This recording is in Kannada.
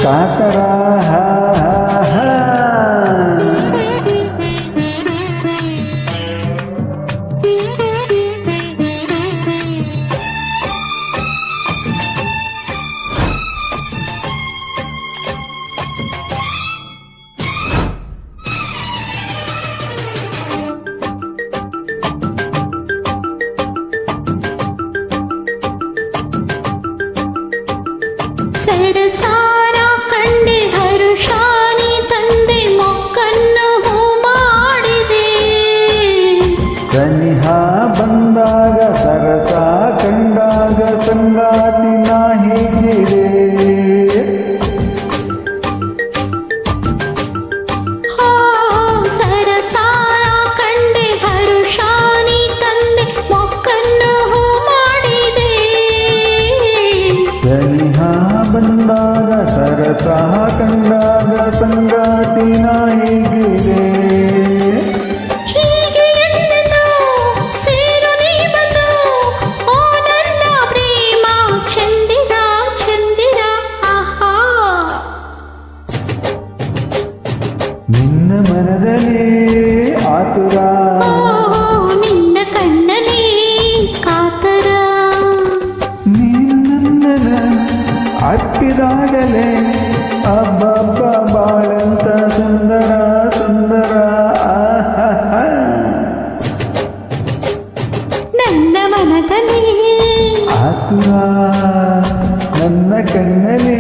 ಕಾತರ ಸರಸಾರ ಕಂಡೆ ಹರುಷಾನಿ ತಂದೆ ಮೊಕ್ಕನ್ನು ಹೂ ಮಾಡಿದೆ. ಸನಿಹ ಬಂದಾಗ ಸರಸ ಕಂಡಾಗ ಸಂಗಾತಿ ನಾ ಹೇಗಿದೆ. ಸರಸಾರ ಕಂಡೆ ಹರುಷಾನಿ ತಂದೆ ಮೊಕ್ಕನ್ನು ಹೂ ಮಾಡಿದೆ. ಸನಿಹ ಬಂದಾಗ ಸರಸ ಕಂಡಾಗ ಸಂಗಾತಿ ನಾ ಹೇಗಿದೆ. ಹೀಗೆ ಎಂದೆಂದೂ ಸೇರು ನೀ ಬಂದು, ಓ ನನ್ನ ಪ್ರೇಮ ಚಂದಿರ ಚಂದಿರ ಆಹಾ. ನಿನ್ನ ಮನದಲ್ಲಿ ಆತುರ, ನಿನ್ನ ಕಣ್ಣಲ್ಲಿ ಕಾತರ. ನಿನ್ನ ಅಪ್ಪಿದಾಗಲೇ ಅಬ್ಬಬ್ಬ ಬಾಳಂತ ಸುಂದರ ಸುಂದರ ಆಹಾ. ನನ್ನ ಮನದಲ್ಲಿ ಆತುರ ನನ್ನ ಕಣ್ಣಲ್ಲಿ